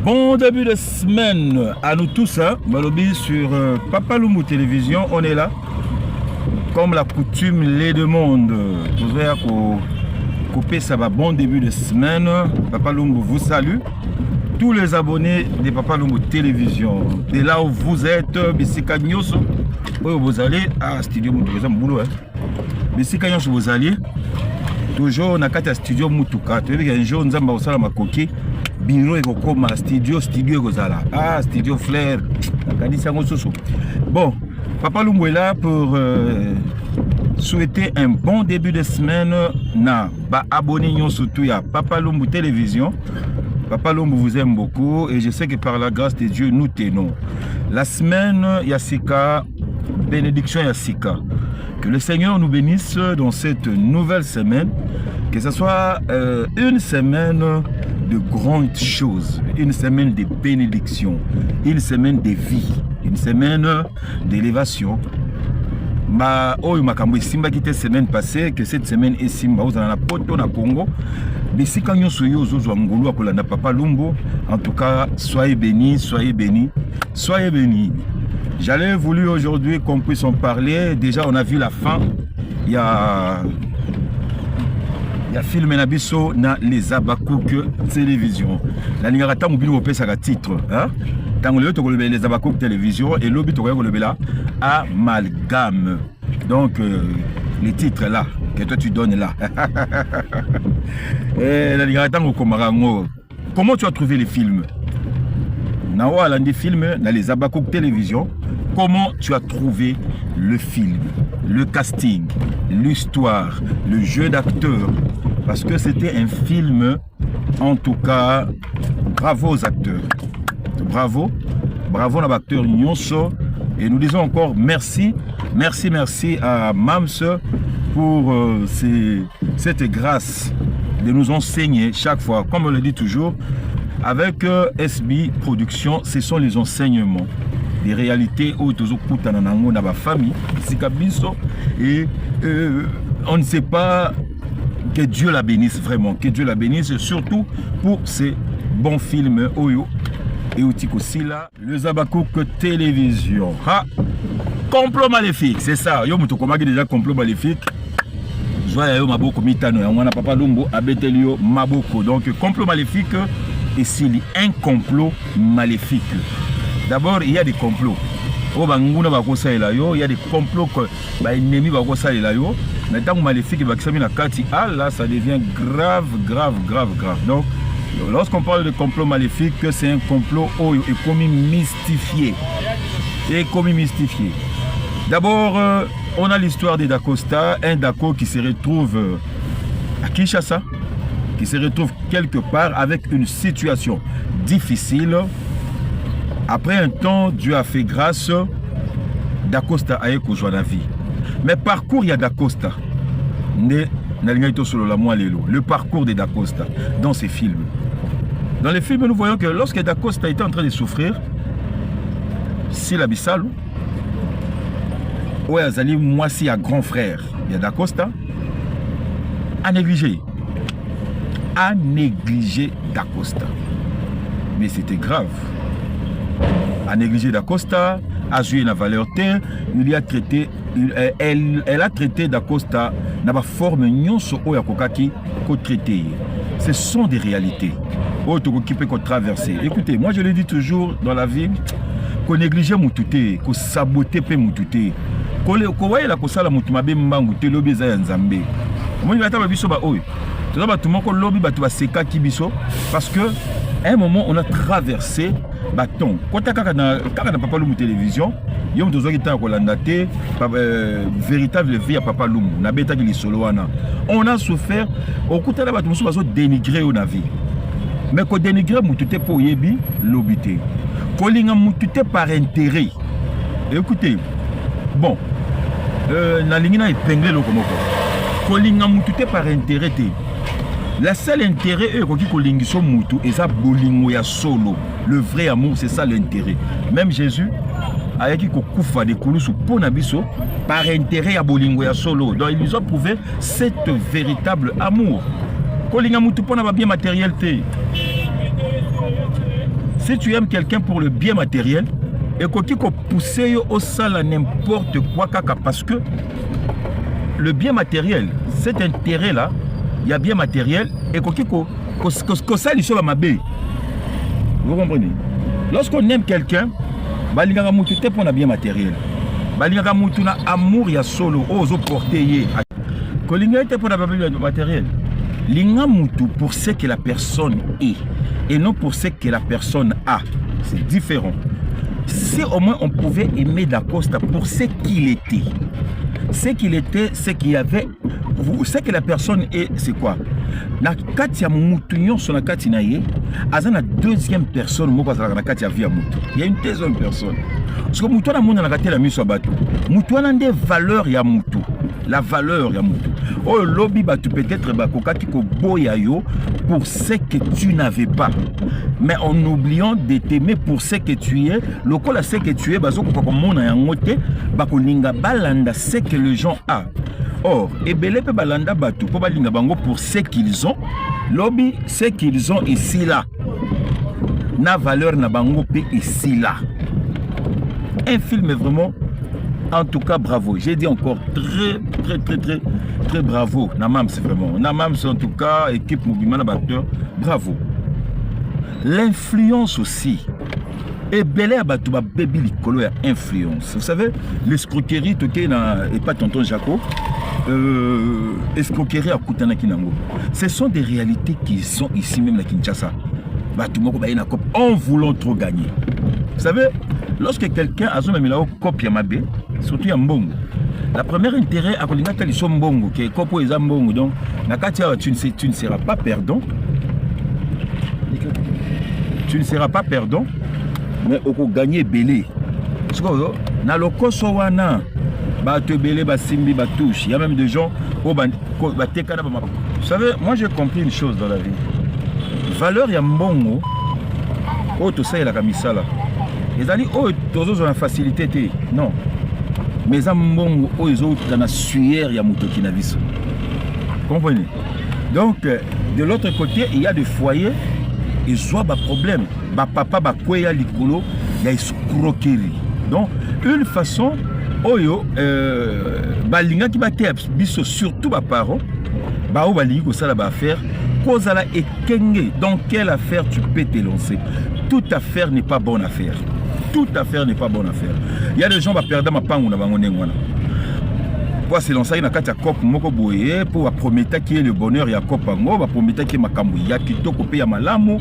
Bon début de semaine à nous tous, hein. Malobi sur Papa Lumbu Télévision, on est là. Comme la coutume les demande, vous verrez couper ça va bon début de semaine. Papa Lumbu vous salue. Tous les abonnés de Papa Lumbu Télévision, de là où vous êtes, Bissika Nyoso, où vous allez, Studio Mutuka, boulot, hein. Bissika Nyoso, vous allez, toujours dans le studio Mutuka. Tu vois, un jour, nous avons fait ma coquille. Bureau et studio studio Flair. Bon, Papa Lumbu est là pour souhaiter un bon début de semaine. Abonnez-vous surtout à Papa Lumbu Télévision. Papa Lumbu vous aime beaucoup et je sais que par la grâce de Dieu nous tenons. La semaine Yassika, bénédiction Yassika. Que le Seigneur nous bénisse dans cette nouvelle semaine. Que ce soit une semaine de grandes choses, une semaine de bénédiction, une semaine de vie, une semaine d'élévation. Simba qui était semaine passée, que cette semaine est Simba, vous avez la poto na Congo. Mais si quand Papa Lumbu, en tout cas, soyez bénis, soyez bénis, soyez bénis. J'allais voulu aujourd'hui qu'on puisse en parler. Déjà, on a vu la fin. Il y a film Nabiso na les Abakouk télévision. La ligne rata mobile au pesa titre. Tant le les Abakouk télévision et l'obit au là amalgame. Donc les titres là que toi tu donnes là. Et la ligne rata Komarango. Comment tu as trouvé les films? Nawa l'un des films dans les Abakouk télévision. Comment tu as trouvé le film, le casting, l'histoire, le jeu d'acteurs? Parce que c'était un film, en tout cas, bravo aux acteurs. Bravo, bravo aux acteurs Nyonso. Et nous disons encore merci, merci, merci à Mams pour cette grâce de nous enseigner chaque fois. Comme on le dit toujours, avec SB Productions, ce sont les enseignements. Des réalités où tous dans ma famille, et on ne sait pas. Que Dieu la bénisse vraiment, que Dieu la bénisse, surtout pour ces bons films Oyo et aussi là, les Abakouk télévision. Complot maléfique, c'est ça. Yo muto komaki déjà complot maléfique. Joya yo maboko mitano ya mwana Papa Lumbu abetelio maboko. Donc complot maléfique et s'il y a un complot maléfique. D'abord, il y a des complots. Il y a des complots que les ennemis vont faire. Mais tant que maléfique là, ça devient grave, grave, grave, grave. Donc, lorsqu'on parle de complot maléfique, c'est un complot et comme mystifié. Et comme mystifié. D'abord, on a l'histoire de Dacosta, un Daco qui se retrouve à Kinshasa, qui se retrouve quelque part avec une situation difficile. Après un temps, Dieu a fait grâce. Dacosta a écouté la vie. Mais parcours, il y a Dacosta. Le parcours de Dacosta dans ces films. Dans les films, nous voyons que lorsque Dacosta était en train de souffrir, si la Bissalo, où Azali, moi, si à grand frère, il y a Dacosta, a négligé. A négligé Dacosta. Mais c'était grave. A négligé Dacosta, a joué la valeur terre, il a traité, elle a traité Dacosta dans la forme nyonso oya kokaki ko traité. Ce sont des réalités. Qui peut traverser. Écoutez, moi je le dis toujours dans la vie, qu'on néglige mutute, qu'on sabote pe mutute, qu'on voyait la kosala mutumabe mbangute lobi za nzambe. Moi je vais attendre biso ba oy. Tout ça tout le monde lobby ba tu vas seka ki biso parce que à un moment on a traversé bâton. Quand tu as Papa Lumbu Télévision, il y a des gens qui ont véritable vie à Papa Lumbu. On a souffert, au côté de la bâton, on a dénigré la vie. Mais qu'on dénigre, on pour yebi l'obité. Qu'on a par intérêt. Écoutez, bon, la ligne est épinglée le comoko. Qu'on a par intérêt. La seule intérêt est que et ça bolingo ya solo. Le vrai amour, c'est ça l'intérêt. Même Jésus a dit que des koulousu pour nabiso par intérêt à bolingo ya solo. Donc ils nous ont prouvé cette véritable amour. Kolinga mutu pour n'a bien matérialité. Si tu aimes quelqu'un pour le bien matériel, et qu'il faut pousser au sale à n'importe quoi, parce que le bien matériel, cet intérêt-là, il y a bien matériel, et qu'il faut ça lui soit ma baie. Vous comprenez? Lorsqu'on aime quelqu'un, il y a un bien matériel. Il y a un amour, il y a solo, oso porter. Il y a un bien matériel. Il y a un pour ce que la personne est, et non pour ce que la personne a. C'est différent. Si au moins on pouvait aimer Dacosta pour ce qu'il était, ce qu'il y avait, ce que la personne est, c'est quoi? Na katia mutunyon sur la katina ye, azana deuxième personne mo parce que la katia via mutu. Il y a une deuxième personne. Parce que mutu na mona na katia la miso batu. Mutu na des valeurs ya mutu. La valeur ya mutu. Oh lobby batu peut-être ba kokati ko boya yo pour ce que tu n'avais pas. Mais en oubliant de t'aimer pour ce que tu es, le col à ce que tu es, bazo ko mona ya ngote, ba ko linga balanda ce que les gens ont. Or, ebele pe balanda batu po balinga bango pour ce qu'ils ont, lobby ce qu'ils ont ici là. Na valeur na bango pe ici là. Un film vraiment, en tout cas bravo. J'ai dit encore très bravo. Namam c'est vraiment. Namam c'est en tout cas équipe mouvement batteur. Bravo. L'influence aussi. Et belé abatu ba baby likolo ya influence. Vous savez, l'escroquerie toké na et pas tonton Jaco. Escroquerie à Koutana Kinango. Ce sont des réalités qui sont ici même à Kinshasa. En voulant trop gagner. Vous savez, lorsque quelqu'un a son copie à Mabé, surtout en Mbongo, la première intérêt à Kolingata ils sont Mbongo, qui est Kopo et Zambongo, donc tu ne seras pas perdant. Tu ne seras pas perdant, mais au coup gagner belé. Na loko sowana. Il y a même des gens vous savez, moi j'ai compris une chose dans la vie. Valeur ya mbongo oh tout ça il a kamisala. Les amis oh tous ont la facilité non. Mais za mbongo oh ils ont dans la sueur ya mutoki na biso. Comprenez? Donc de l'autre côté, il y a des foyers et soit ba problème, ba papa ba kweya likolo, il y a escroquerie. Donc une façon oyo balinga ki bate biso surtout ba parents ba o balingi ko sala ba affaire kozala ekenge dans quelle affaire tu peux te lancer. Toute affaire n'est pas bonne affaire. Toute affaire n'est pas bonne affaire. Il y a des gens ba perdre ma pangu na bango ngwana. Pour se lancer na kati ya cop moko boye pour promettre qui est le bonheur ya cop ngo ba promettre qui makambu ya kitoko pe ya malamu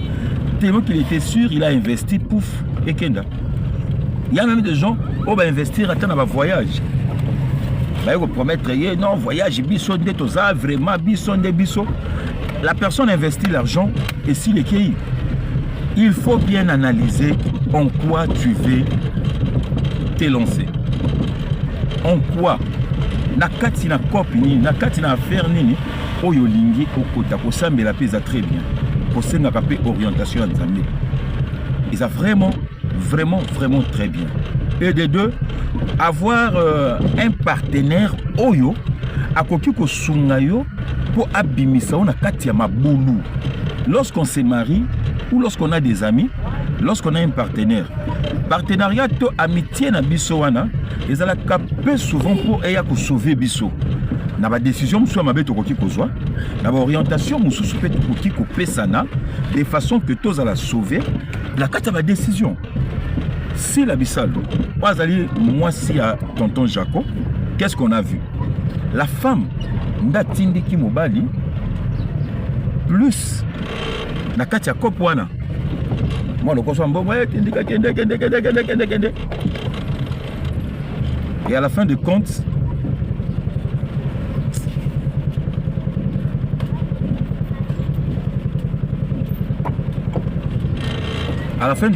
tellement qu'il était sûr il a investi pouf et kenda. Il y a même des gens qui vont investir à un voyage. Ils vont promettre, non, voyage, biso de toza, vraiment, biso de biso. La personne investit l'argent et s'il est qui, il faut bien analyser en quoi tu veux te lancer. En quoi? Nakati na copine, nakati na affaire nini, oyo lingi okota ko sambela pesa très bien. Ko senga kapé orientation en Zambie. Ils ont vraiment très bien. Et de deux, avoir un partenaire oyo akoki ko sungayo pour abimisa on a katia mabulu. Lorsqu'on se marie ou lorsqu'on a des amis, lorsqu'on a un partenaire, partenariat to amitié na biso wana ezala kapé souvent pour eya ko sauver biso. Na ba décision soit mabe to koki kozwa, na ba orientation mususu pe to koki ko pesana de façon que tous à la sauver la katia ba décision. Si la Bissalo, moi si à tonton Jaco, qu'est-ce qu'on a vu? La femme Ndatindiki Mobali plus na katia kopwana. Moi le consomme bon et à la fin de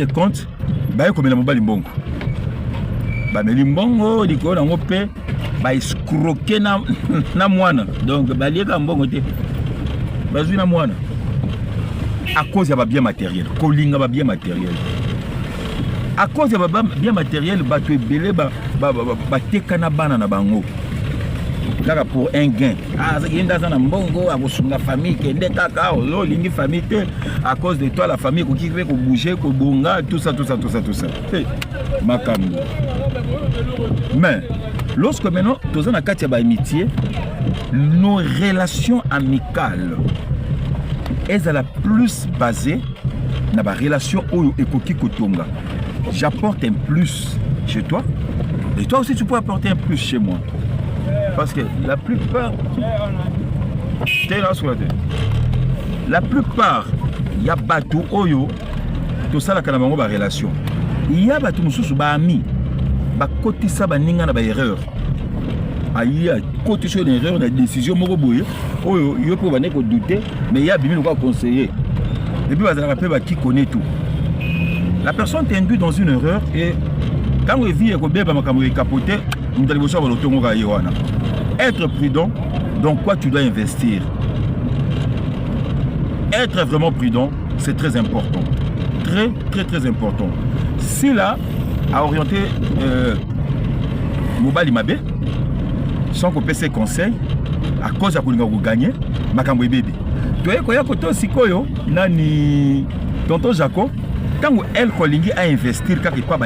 compte ba ko mela mobali mbongo ba meli mbongo liko na ngope ba escroquer na mwana donc ba lieka mbongo te bazui na mwana à cause ya ba bien matériel kolinga ba bien matériel à cause ya ba bien matériel ba to ebele ba teka na bana na bango kaka pour un gain. Ah, ça y est dans un mbongo, à votre famille, qui est des caca, oh, l'ingi famille, à cause de toi, la famille, qui fait bouger, qui bonga, tout ça. Hey, makambo. Mais, lorsque maintenant, tous en a quatre amitié, nos relations amicales, elles sont la plus basées dans la relation Oyo et Koki Kotonga. J'apporte un plus chez toi, et toi aussi tu peux apporter un plus chez moi. Parce que la plupart, il y a Batou Oyo, tout ça, la relation. Il y a Batou Moussou, ami, côté ça, ninga na erreur. Il y a côté sur une erreur, une décision, Oyo, il peut douter, mais il y a bien conseiller. Et puis, qui connaît tout. La personne t'induit dans une erreur et quand vous vivez capoté, vous allez vous être prudent, donc quoi tu dois investir. Être vraiment prudent, c'est très important. Très important. Si là, à orienter Mobile Imabe, sans qu'on passe ses conseils, à cause de ce que vous gagnez, Makambo bébé. Tu vois, quand Sikoyo, Nani, tonton Jaco, quand elle a investi quelque part,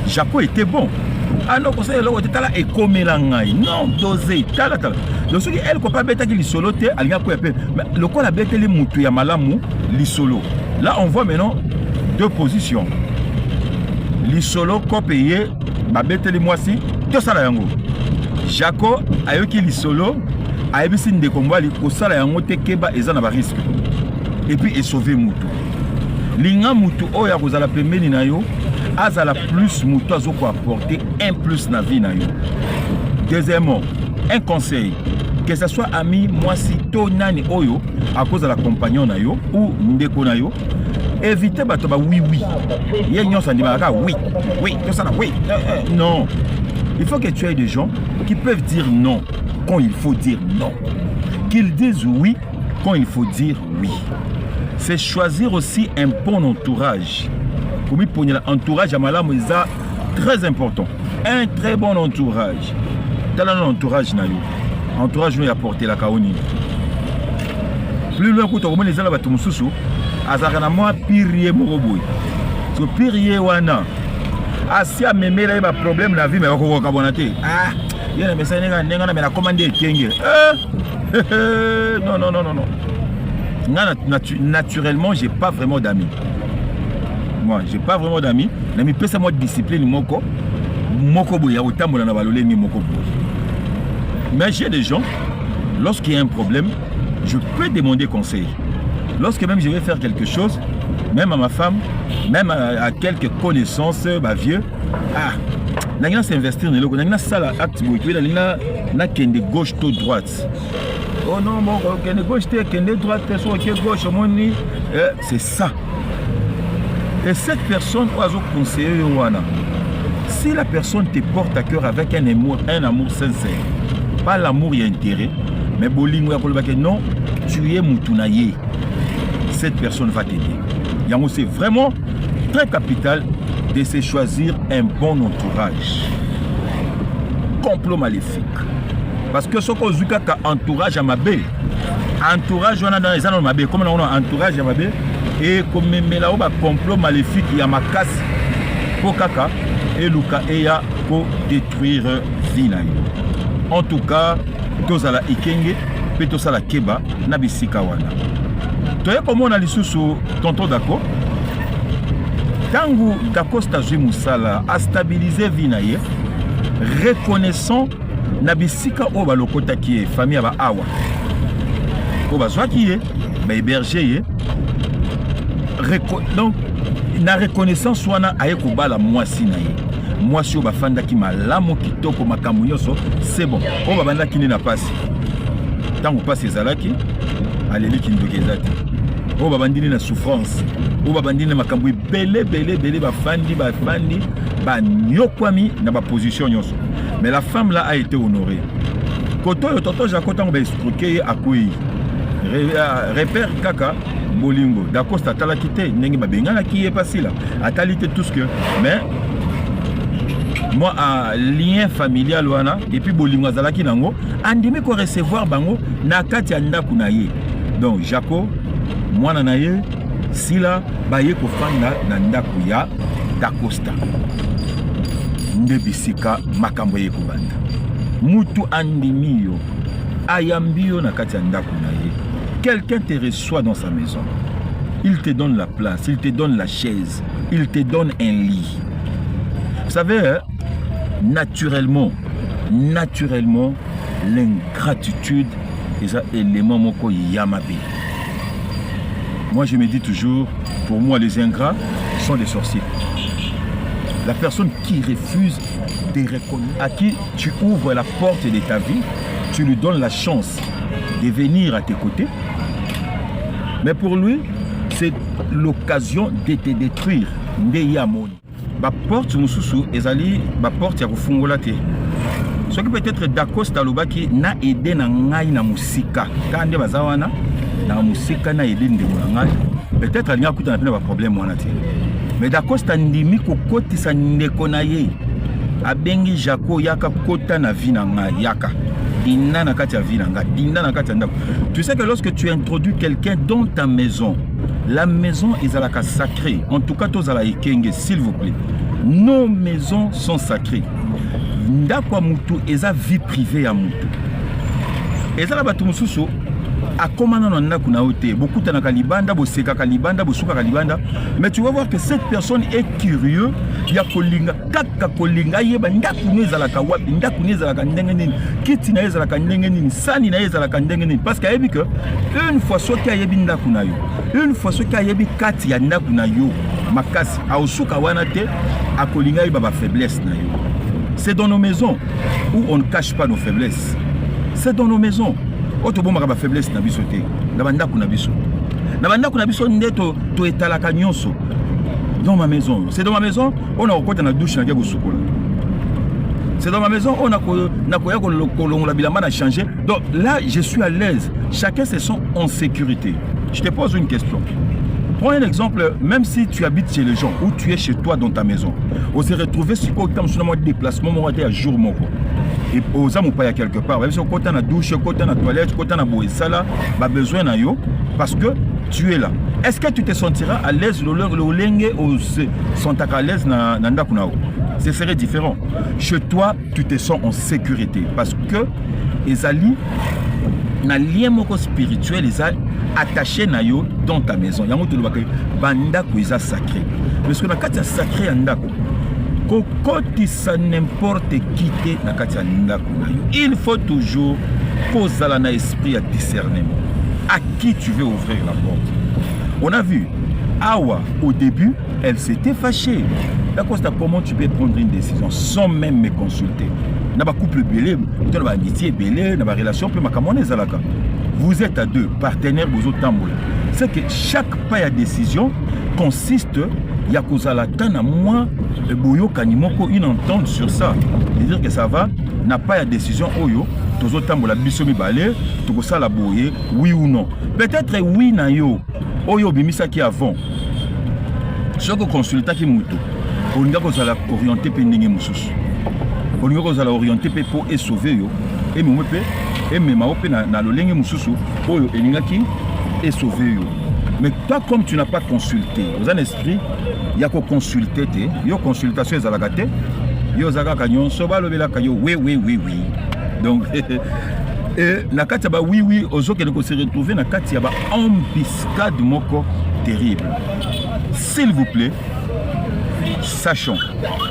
Jaco était bon. Ah non, conseil là, et comme non, dosé, tala. Donc, ce qui elle ne pas bête qui solo, elle a le quoi la bête les moutou ya malamu, li solo. Là, on voit maintenant deux positions. Li solo, ko payé, ma bête les mois-ci, tout ça là yango. Jaco a eu qui li solo. A ebisi de combat li kosala yango te keba eza na ba risque et puis et sauver mutu linga mutu oya kozala pembeni na yo azala plus mutu azoko apporter un plus na vie na yo. Deuxièmement, un conseil, que ce soit ami moi si to nani oyo à cause de la compagnon na yo ou ndeko na yo, évitez bato ba oui ye nyonso ndimaka oui tout ça oui non. Il faut que tu aies des gens qui peuvent dire non quand il faut dire non. Qu'ils disent oui quand il faut dire oui. C'est choisir aussi un bon entourage. Comme pour l'entourage à Malam, c'est très important. Un très bon entourage. Tel un entourage, entourage nous apporter la kaoni. Plus loin que tu as les ala batumsusu, azarana moi pirier moroboy. Ce pirier wana. Si à me mettre un problème la vie mais on va bonate. Ah, il y a un message n'est pas la commandé Kenge. Non. Naturellement, j'ai pas vraiment d'amis. Moi, j'ai pas vraiment d'amis. L'ami peut ça moi discipline moko. Moko boya autant na balolé ni moko. Mais j'ai des gens, lorsqu'il y a un problème, je peux demander conseil. Lorsque même je vais faire quelque chose, même à ma femme, même à quelques connaissances, bah vieux, n'a s'investir dans le n'a ça la acte n'a qu'un de gauche tout droite. Oh non, bon, qu'un de gauche qu'un de droite, soit qu'un gauche, c'est ça. Et cette personne oiseau conseiller wana. Si la personne te porte à cœur avec un amour sincère, pas l'amour et intérêt, mais bolingo ya non, tu es moutunaye. Cette personne va t'aider. C'est vraiment très capital de se choisir un bon entourage. Complot maléfique. Parce que ce qu'on a entourage à ma baie, entourage on a dans les années ma baie, comme on a entourage à ma baie, et comme là on a complot maléfique, il y a ma casse pour caca et Luka et ya pour détruire Vinaï. En tout cas, tous à la Ikenge, puis tous à la Keba, Nabisika wana. Tu vois comment on a les sous tonton d'accord? Tangu Dacosta Moussala a stabilisé Vinaïe, reconnaissant Nabisika Oba Lokota qui est famille Aba Awa. Oba Zwa qui est, héberger. Donc, la reconnaissance soit na Ayekoba la moisi naïe. Moi, si Oba Fanda qui m'a l'amo qui toko ma kamouyoso, c'est bon. Oba Banda qui n'est pas. Tant qu'on passe les alaki, allez les qui nous guézati. Oba Bandini la souffrance. Oba Bandini makamboui belé ba fandi ba nyokwami na ba position yoso. Mais la femme là a été honorée. Koto yo toto jakota on va escroquer à kouyi. Repère kaka bolingo. D'accord, ça t'a quitté. Nengi ba benga la qui est passé là. Atalité tout ce que mais moi un lien familial wana et puis bolingo azalaki nango andimi ko recevoir bango na kati ya ndako na ye. Donc Jaco mwana na ye sila baye ko fanda na ndako ya Dacosta nde bisika makambo ye ko banda mutu andimi yo ayambi yo na kati ya ndako na ye. Quelqu'un te reçoit dans sa maison, il te donne la place, il te donne la chaise, il te donne un lit. Vous savez, hein, naturellement, l'ingratitude est un élément moko yamabe. Moi, je me dis toujours, pour moi, les ingrats sont des sorciers. La personne qui refuse de reconnaître, à qui tu ouvres la porte de ta vie, tu lui donnes la chance de venir à tes côtés. Mais pour lui, c'est l'occasion de te détruire. La porte mususu ezali ba porte ya kufungola te. Ce qui peut-être Dacosta lobaki na aidé na ngai na musika. Kande bazawana na musika na aidé ndeko na ngai. Peut-être alina kuta na ba problème wana te. Mais Dacosta ndimi ko kotisa ndeko na ye. Abengi Jaco yaka kota na vie na ngai yaka. Dinda na kati ya vie na ngai, dinda na kati ya ndako. Tu sais que lorsque tu introduis quelqu'un dans ta maison, la maison est sacrée. En tout cas, tous à la ikenge, s'il vous plaît. Nos maisons sont sacrées. Ndako mutu eza vie privée à mutu. Eza la batu mususu a commandé dans ndako na ote. Beaucoup de kalibanda, boseka kalibanda, bosuka kalibanda. Mais tu vas voir que cette personne est curieux. Ya kolinga kaka kolinga yeba ndako neza la kawapi, ndako neza la kandenge nini, kiti na neza la kandenge nini, sani na neza la kandenge nini. Parce qu'il y a que une fois soki ayebi ndako na yo, une fois soki ayebi kati ya ndako na yo, makasi ausuka wana te akolinga yeba ba faiblesse na yo. C'est dans nos maisons où on ne cache pas nos faiblesses. C'est dans nos maisons. Otobomaka ba faiblesse na biso te. Na bandako na biso. Na bandako na biso ndeto to etalaka nyonso. Dans ma maison. C'est dans ma maison, on a encore la douche. C'est dans ma maison, on a la bilamba a changé. Donc là, je suis à l'aise. Chacun se sent en sécurité. Je te pose une question. Prends un exemple, même si tu habites chez les gens ou tu es chez toi dans ta maison, on s'est retrouvé sur le déplacement, on a jour et aux âmes pas quelque part. Même si on a la douche, on a la toilette, on a la boue, ça là, bah besoin na yo parce que tu es là. Est-ce que tu te sentiras à l'aise le lenge ou sont à l'aise na ndakunao? Ce serait différent. Chez toi, tu te sens en sécurité parce que ezali na lien moko spirituel eza attaché na yo dans ta maison. Yango to lobaka bandako eza sacré. Parce que na kati ya sacré ya ndako kokotisa n'importe qui te na kati ya ndako na yo. Il faut toujours kozala na esprit à discernement. À qui tu veux ouvrir la porte? On a vu Awa au début, elle s'était fâchée. D'accord, comment tu peux prendre une décision sans même me consulter? N'a pas couple belé, n'a pas amitié belé, n'a pas relation plus makamone zalaka. Vous êtes à deux partenaires, vous autres tamboula. C'est que chaque pas à décision consiste ya kozala tana moi boyo kanimoko une entente sur ça. C'est-à-dire que ça va n'a pas à décision oyo tozo tambola biso mi balé to ça la boye oui ou non. Peut-être oui na yo oyo bimisa ki avant. Soko consulta ki muto. On nga kozala orienté pe ndenge mususu. On nga kozala orienté pe pour sauver yo et mo pe et me maope na lolenge mususu oyo elinga ki et sauver yo. Mais toi comme tu n'as pas consulté, dans un esprit il y a qu'à consulter te, yo consultation ezalaka te, yo zaka nyonso balobela ka yo oui. Donc na kati ba oui ozoke ne ko se retrouver na kati ya ba embuscade moko terrible. S'il vous plaît, sachons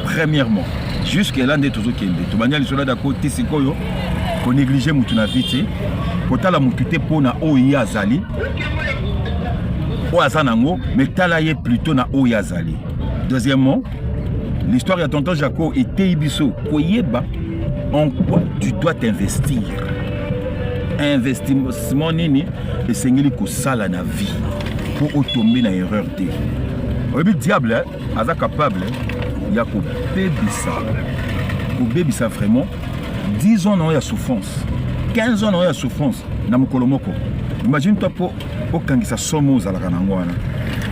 premièrement jusque là nde tozokende to banya lisola da côté sikoyo ko négliger mutu na vite ko tala mutu te pona oyo azali o azanango mais tala ye plutôt na oyo azali. Deuxièmement, l'histoire de tonton Jaco était ibiso koyeba en quoi tu dois t'investir. Investissement nini esengeli ko sala na vie pour tomber na erreur te. Le diable est capable de bébisa vraiment 10 ans de souffrance, 15 ans de souffrance dans mon colomoko. Imagine-toi pour kangisa somo za la kanangwana,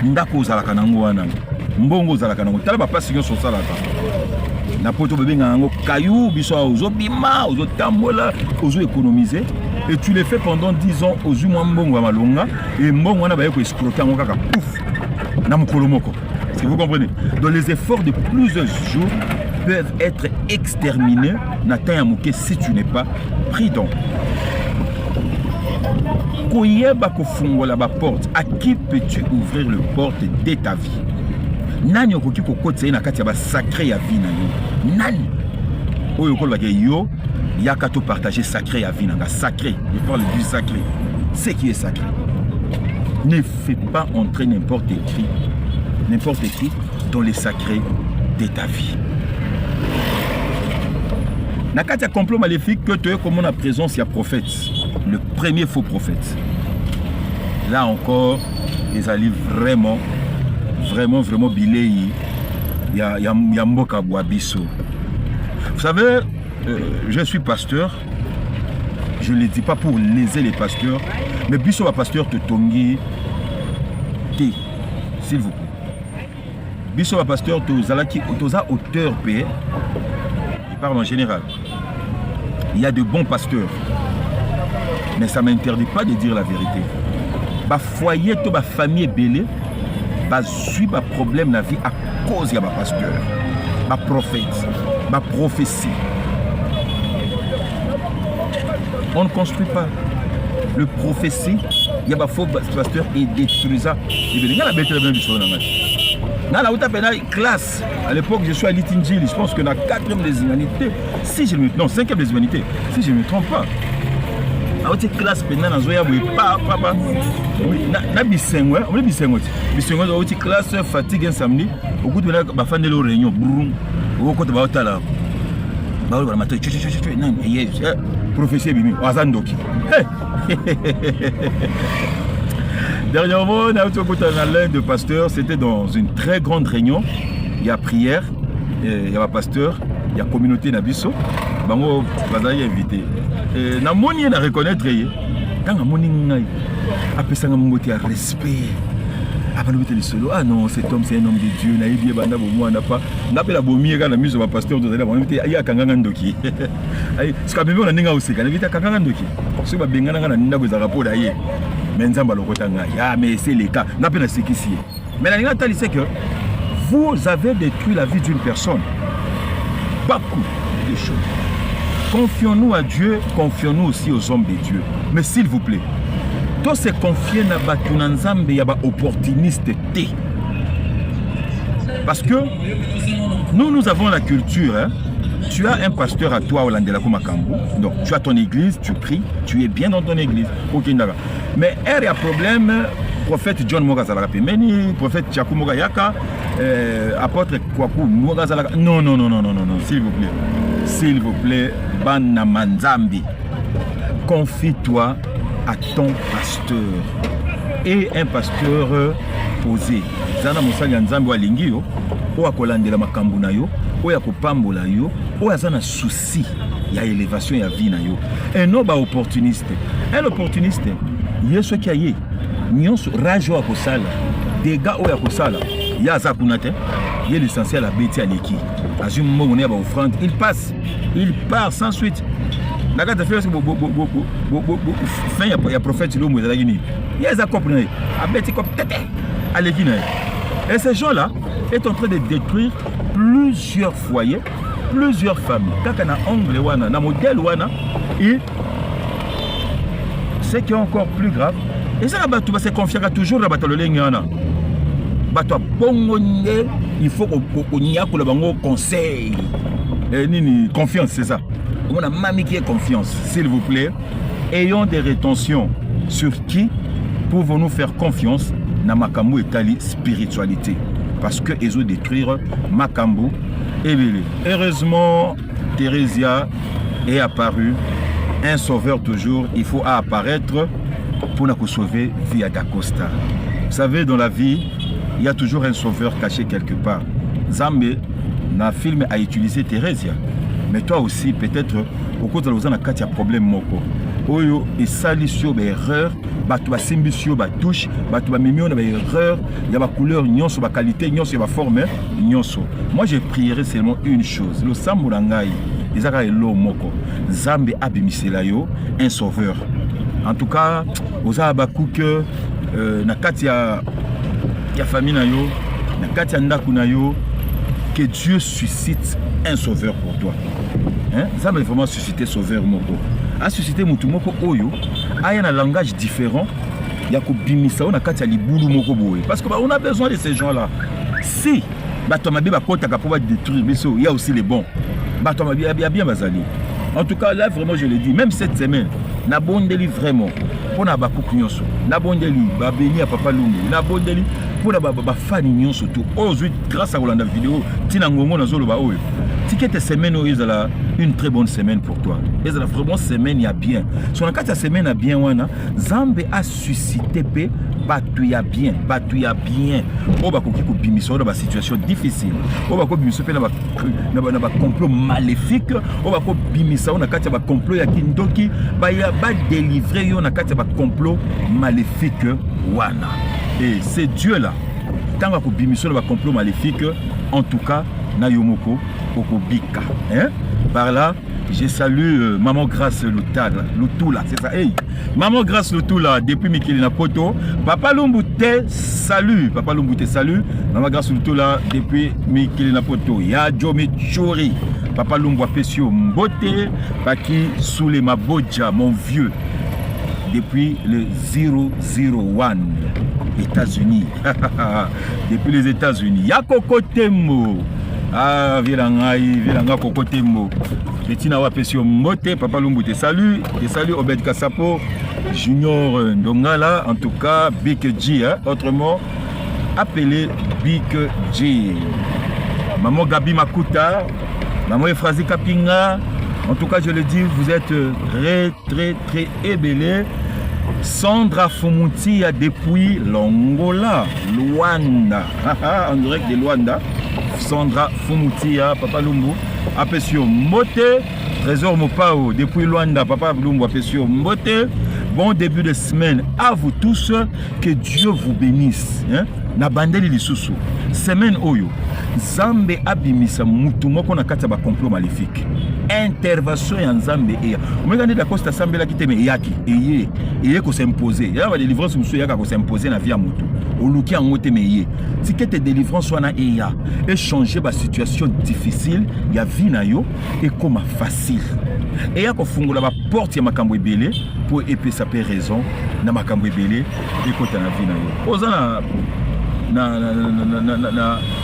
ndako za la kanangwana, mbongo za la kanangwana. Tala ba pas sur salaka. na poto bébé ngango caillou biso ozo bima ozo tambola ozo économiser et tu les fais pendant 10 ans ozu mwa mbongo malonga et mbongo wana ba ko escroquer ngo kaka pouf na mukolo moko. Est-ce que vous comprenez? Donc les efforts de plusieurs jours peuvent être exterminés si tu n'es pas prudent. À qui peux-tu ouvrir le porte de ta vie? Nani okoki kokotsa na kati ya ba sacré ya vie na yo. Nani oyo ko ba yo yaka to partager sacré ya vie na sacré. Je parle du sacré. Ce qui est sacré. Ne fais pas entrer n'importe qui dans les sacrés de ta vie. Nakati a complot maléfique que tu es comme la présence, il y a prophète. Le premier faux prophète. Là encore, ils allaient vraiment bilé. Il y a Mboka Boabiso. Vous savez, je suis pasteur. Je ne le dis pas pour léser les pasteurs. Mais Bisso va pasteur te tongi. S'il vous plaît. Bisso va pasteur toza auteur payé. Je parle en général. Il y a de bons pasteurs. Mais ça ne m'interdit pas de dire la vérité. Ba foyer, ba famille belé, ba suit ba problème na vie à cause de ba pasteur, ba prophète, ba prophétie. On ne construit pas. Le prophétie, il y a ba faux pasteur et détruit ça. Il y a la bête de même chose dans la classe. À l'époque, je suis à Litingil. Je pense que dans la 4e des humanités, si je me trompe, non, 5e des humanités, si je ne me trompe pas. Dans la classe, pendant zoya papa. Na bisengwe, on est bisengwe. Bisengwe dans la classe fatigue un samedi. Au bout de la fin de la réunion, brum. Au côté de la bah le matin, non, professeur Bimi, Azandoki. Dernièrement, on a eu l'un de pasteurs, c'était dans une très grande réunion. Il y a prière, il y a un pasteur, il y a communauté Nabiso. Bango, vous avez invité. Na moni na reconnaître, quand on moni après ça on a respect. Ah non, cet homme c'est un homme de Dieu. Naïbi banda bomo n'a pas. N'a pas la bomie quand la mise au pasteur de la bonne. Il y a kanganga ndoki. Aïe, ce qu'a même on a ninga aussi. Quand il y a kanganga ndoki. Ce que bengana na ninga vous a rapport d'ailleurs. Mais nzamba lokotanga. Ah mais c'est le cas. N'a pas la séquissi. Mais la ninga tali c'est que vous avez détruit la vie d'une personne. Beaucoup de choses. Confions-nous à Dieu, confions-nous aussi aux hommes de Dieu. Mais s'il vous plaît, tout se confier na batu na nzambe ya ba opportuniste té. Parce que nous avons la culture. Hein? Tu as un pasteur à toi au Landelako Makambu. Donc tu as ton église, tu pries, tu es bien dans ton église. Mais il y a un problème. Prophète John Mogazalaka Pemeni, prophète Tchakou Mogayaka, apôtre Kwaku Mogazalaka. Non, s'il vous plaît. S'il vous plaît, Bana Manzambi. Confie-toi à ton pasteur. Et un pasteur posé. Zana Moussali Nzambi wa Lingio, ou à Kolandela Makambuna yo, ou à Kopambola yo, ou à Zana souci, il y a élévation, il y a vie na yo. Un homme opportuniste. Un opportuniste, il y a ce qu'il y a. Nyonso rajo akosala dégâts oya kosala ya za kunate il est l'essentiel à bêti à l'équipe azum monné à offrande il passe il part sans suite la gata fait fin ya prophète lo moza gini ya za comprendre à bêti comme tete à l'équipe et ces gens là est en train de détruire plusieurs foyers plusieurs familles kaka na angle wana na modèle wana et ce qui est encore plus grave. Et ça, tu vas se confier toujours à Batolengana. Il faut qu'on y ait un conseil. Confiance, c'est ça. On a mamie qui est confiance. S'il vous plaît, ayons des rétentions sur qui pouvons-nous faire confiance dans Makambu et Tali spiritualité. Parce qu'ils ont détruit Makambu et Bélé. Heureusement, Thérésia est apparue. Un sauveur toujours, il faut apparaître pour nous sauver via d'Acosta. Vous savez, dans la vie, il y a toujours un sauveur caché quelque part. Zambé, dans le film, a utilisé Thérésia. Mais toi aussi, peut-être, au cours de la vie, il y a un problème. Oyo, et ça, l'issue d'erreur, bato ba simbisio ba touche bato ba mimio na ba erreur ya ba couleur nyonso ba qualité nyonso ya ba forme nyonso. Moi je prierai seulement une chose, le sambola ngai ezaka elo moko Nzambe abimisela yo un sauveur. En tout cas oza baku que na kati ya famille na yo na kati ya ndako na yo, que Dieu suscite un sauveur pour toi. Hein? Ça m'a vraiment suscité sauveur moko. A suscité mutu moko oyo aya na langage différent ya ko bimisa na kati ya libulu moko boye. Parce que on a besoin de ces gens-là. Si bato mabe ba kota ka pour détruire, mais il y a aussi les bons. Bato mabe bien bazali. En tout cas là vraiment je le dis, même cette semaine na bondeli vraiment pour na ba kukunyoso. Na bondeli ba béni à Papa Lumbu. Na bondeli pour na ba fani nyonso tout. Aujourd'hui grâce à Rolanda vidéo tina ngongo na zolo ba oyo. Ticket semaine où ezala une très bonne semaine pour toi. Ezala vraiment semaine ya bien. Sur la carte ya semaine ya bien wana, Nzambe a suscité pe batu ya bien. O ba koki ko bimiso na ba situation difficile. O ba ko bimiso pe na ba complot maléfique. O ba ko bimisa na kati ya ba complot ya kindoki, ba délivrer yo na kati ya ba complot maléfique wana. Et c'est Dieu là. Tant ko bimiso na ba complot maléfique, en tout cas na yomoko okobika, hein? Par là, je salue Maman Grâce Lutula, c'est ça. Hey, Maman Grâce Lutula depuis Mikili Poto. Papa Lumbu te salue, Papa Lumbu te salue. Maman Grâce Lutula depuis Mikili Poto. Ya Jomi Chori, Papa Lumbu Apesio Mbote, Paki Soule Mabodja, mon vieux, depuis le 001 États-Unis. Depuis les États-Unis. Yako Kotemo. Ah, Vilanga Kokotembo. Betina Wapesio Mbote, Papa Lumbu te salue. Te salue Obed Kassapo, Junior Ndongala, en tout cas Big G, hein, autrement appelé Big G. Maman Gabi Makuta, Maman Efrazi Kapinga, en tout cas je le dis, vous êtes très ébélés. Sandra Fumuti depuis l'Angola, Luanda, en direct de Luanda. Sandra Fumutia, Papa Lumbu, Apesio Mbote, Trésor Mopao, depuis Luanda, Papa Lumbu, Apesio Mbote. Bon début de semaine à vous tous, que Dieu vous bénisse. Hein? Na bandeli lisusu. Semaine oyo, Nzambe abimisa mutu moko na kati ba complot maléfique. Intervention ya Nzambe eya. Omegande da costa sambela kiteme yaki. Eye ko s'imposer. Ya ba délivrance musu yaka ko s'imposer na vie ya mutu. Oluki angote meye. Ticket de délivrance wana eya. Échanger ba situation difficile ya vie na yo et comme facile. Eya ko fungula ba porte ya makambo ebele pour epesa pe raison na makambo ebele ekota na vie na yo. Ozana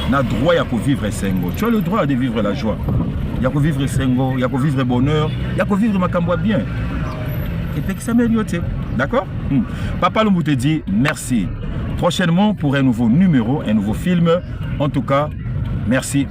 na droit ya ko vivre sengo. Tu as le droit de vivre la joie. Il y a que vivre sengo, il y a que vivre bonheur, il y a que vivre makambo bien. Et puis que ça m'améliore, d'accord? Papa Lumbu te dit merci. Prochainement pour un nouveau numéro, un nouveau film. En tout cas, merci.